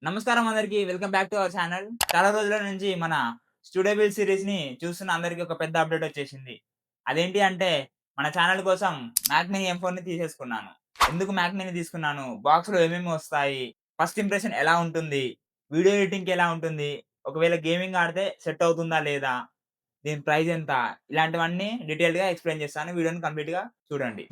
నమస్కారం అందరికి. Welcome back to our channel. చాలా రోజుల నుంచి మన స్టూడియో బిల్డ్ సీరీస్‌ని చూస్తున్న అందరికి ఒక పెద్ద అప్డేట్ వచ్చేసింది. అదేంటి అంటే మన ఛానల్ కోసం మ్యాక్ మినీ M4ని తీసేసుకున్నాను. ఎందుకు మ్యాక్ మినీ తీసుకున్నాను? బాక్స్‌లో ఏమేమి వస్తాయి? ఫస్ట్ ఇంప్రెషన్ ఎలా ఉంటుంది? వీడియో ఎడిటింగ్‌కి ఎలా ఉంటుంది? ఒకవేళ గేమింగ్ ఆడితే సెట్ అవుతుందా లేదా? దీని ప్రైస్ ఎంత? ఇలాంటివన్నీ డీటెయిల్డ్‌గా ఎక్స్‌ప్లెయిన్ చేస్తాను. వీడియోని కంప్లీట్‌గా చూడండి.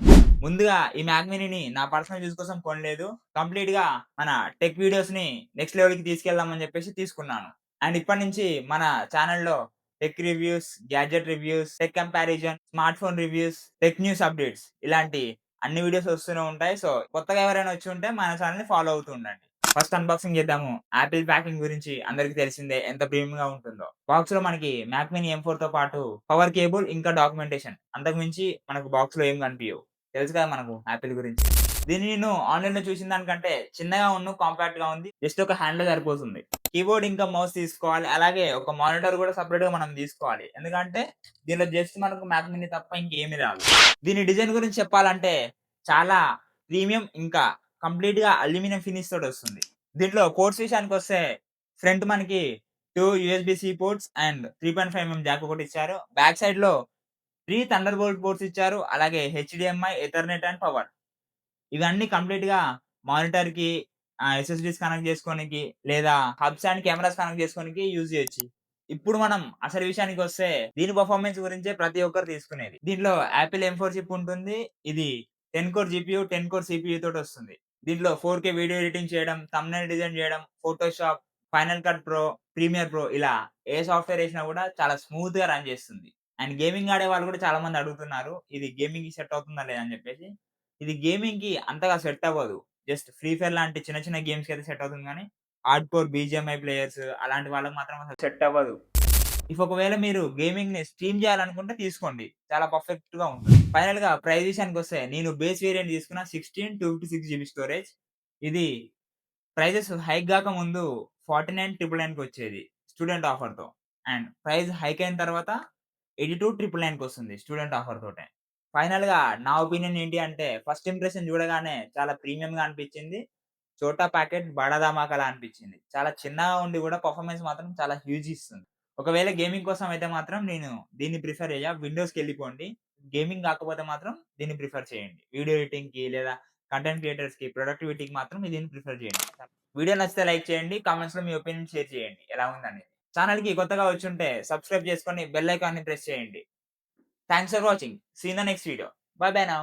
ముందుగా ఈ మ్యాక్ మినీని నా పర్సనల్ యూజ్ కోసం కొనలేదు. కంప్లీట్‌గా మన టెక్ వీడియోస్‌ని నెక్స్ట్ లెవెల్‌కి తీసుకెళ్దామని చెప్పేసి తీసుకున్నాను. అండ్ ఇప్పటి నుంచి మన ఛానెల్‌లో tech reviews, gadget reviews, tech comparison, smart phone reviews, tech news updates ఇలాంటి అన్ని వీడియోస్ వస్తూనే ఉంటాయి. సో, కొత్తగా ఎవరైనా వచ్చి ఉంటే మన ఛానెల్‌ని ఫాలో అవుతూ ఉండండి. ఫస్ట్ అన్బాక్సింగ్ చేద్దాము. యాపిల్ ప్యాకింగ్ గురించి అందరికి తెలిసిందే ఎంత ప్రీమియంగా ఉంటుందో. బాక్స్‌లో మనకి మ్యాక్ మినీ M4తో పాటు పవర్ కేబుల్ ఇంకా డాక్యుమెంటేషన్. అంతకు మించి మనకు బాక్స్‌లో ఏం కనిపియవు. తెలుసు కదా మనకు యాపిల్ గురించి. దీన్ని నేను ఆన్‌లైన్‌లో చూసిన దానికంటే చిన్నగా కాంపాక్ట్‌గా ఉంది. జస్ట్ ఒక హ్యాండ్‌లో సరిపోతుంది. కీబోర్డ్ ఇంకా మౌస్ తీసుకోవాలి. అలాగే ఒక మానిటర్ కూడా సెపరేట్‌గా మనం తీసుకోవాలి. ఎందుకంటే దీనిలో జస్ట్ మనకు మ్యాక్ మినీ తప్ప ఇంకేమి రాదు. దీని డిజైన్ గురించి చెప్పాలంటే చాలా ప్రీమియం ఇంకా కంప్లీట్‌గా అల్యూమినియం ఫినిష్ తోటొస్తుంది. దీంట్లో పోర్ట్స్ విషయానికొస్తే ఫ్రంట్ మనకి 2 యూఎస్‌బీ-సి పోర్ట్స్ అండ్ 3.5 జాక్ ఒకటిచ్చారు. బ్యాక్ సైడ్‌లో 3 థండర్ బోల్ట్ పోర్ట్స్ ఇచ్చారు. అలాగే హెచ్‌డీఎంఐ, ఎథర్నెట్ అండ్ పవర్. ఇవన్నీ కంప్లీట్‌గా మానిటర్‌కి ఎస్ఎస్‌డీస్ కనెక్ట్ చేసుకోనికి లేదా హబ్స్ అండ్ కెమెరాస్ కనెక్ట్ చేసుకోనికి యూజ్ చేయొచ్చు. ఇప్పుడు మనం అసలు విషయానికొస్తే దీని పెర్ఫార్మన్స్ గురించే ప్రతి ఒక్కరు తీసుకునేది. దీంట్లో యాపిల్ M4 చిప్ ఉంటుంది. ఇది 10 కోర్ జీపీయూ, 10 కోర్ సీపీయూ తోటొస్తుంది. దీంట్లో 4K వీడియో ఎడిటింగ్ చేయడం, థంబ్‌నెయిల్ డిజైన్ చేయడం, Photoshop, final cut pro, premiere pro ఇలా ఏ సాఫ్ట్‌వేర్ ఏసినా కూడా చాలా స్మూత్‌గా రన్ చేస్తుంది. అండ్ గేమింగ్ ఆడే వాళ్ళు కూడా చాలా మంది అడుగుతున్నారు. ఇది గేమింగ్‌కి సెట్ అవుతుందా లేదా అని చెప్పేసి. ఇది గేమింగ్‌కి అంతగా సెట్ అవ్వదు. జస్ట్ ఫ్రీ ఫైర్ లాంటి చిన్న చిన్న గేమ్స్‌కయితే సెట్ అవుతుంది గానీ, హార్డ్ కోర్ బీజీఎంఐ ప్లేయర్స్ అలాంటి వాళ్ళకి మాత్రం అసలు సెట్ అవ్వదు. ఒకవేళ మీరు గేమింగ్‌ని స్ట్రీమ్ చేయాలనుకుంటే తీసుకోండి. చాలా పర్ఫెక్ట్‌గా ఉంటుంది. ఫైనల్‌గా ప్రైస్ విషయానికొస్తే నేను బేస్ వేరియంట్ తీసుకున్న 16, 256 జీబీ స్టోరేజ్. ఇది ప్రైజెస్ హైక్ గాకముందు 49,999కి వచ్చేది స్టూడెంట్ ఆఫర్‌తో. అండ్ ప్రైస్ హైక్ అయిన తర్వాత 82,999కి వస్తుంది స్టూడెంట్ ఆఫర్ తోటే. ఫైనల్‌గా నా ఒపీనియన్ ఏంటి అంటే ఫస్ట్ ఇంప్రెషన్ చూడగానే చాలా ప్రీమియంగా అనిపించింది. చోటా ప్యాకెట్ బడా ధమాకాలా అనిపించింది. చాలా చిన్నగా ఉండి కూడా పెర్ఫార్మన్స్ మాత్రం చాలా హ్యూజ్ ఇస్తుంది. ఒకవేళ గేమింగ్ కోసం అయితే మాత్రం నేను దీన్ని ప్రిఫర్ చెయ్య. విండోస్‌కెళ్ళిపోండి. గేమింగ్ కాకపోతే మాత్రం దీన్ని ప్రిఫర్ చేయండి. వీడియో ఎడిటింగ్‌కి లేదా కంటెంట్ క్రియేటర్స్‌కి, ప్రొడక్టివిటీకి మాత్రం దీన్ని ప్రిఫర్ చేయండి. వీడియో నచ్చితే లైక్ చేయండి. కామెంట్స్‌లో మీ ఒపీనియన్ షేర్ చేయండి. ఎలా ఉందనేది. ఛానెల్‌కి కొత్తగా వచ్చుంటే సబ్స్క్రైబ్ చేసుకొని బెల్ ఐకాన్‌ని ప్రెస్ చేయండి. Thanks for watching. See you in the next video. Bye bye now.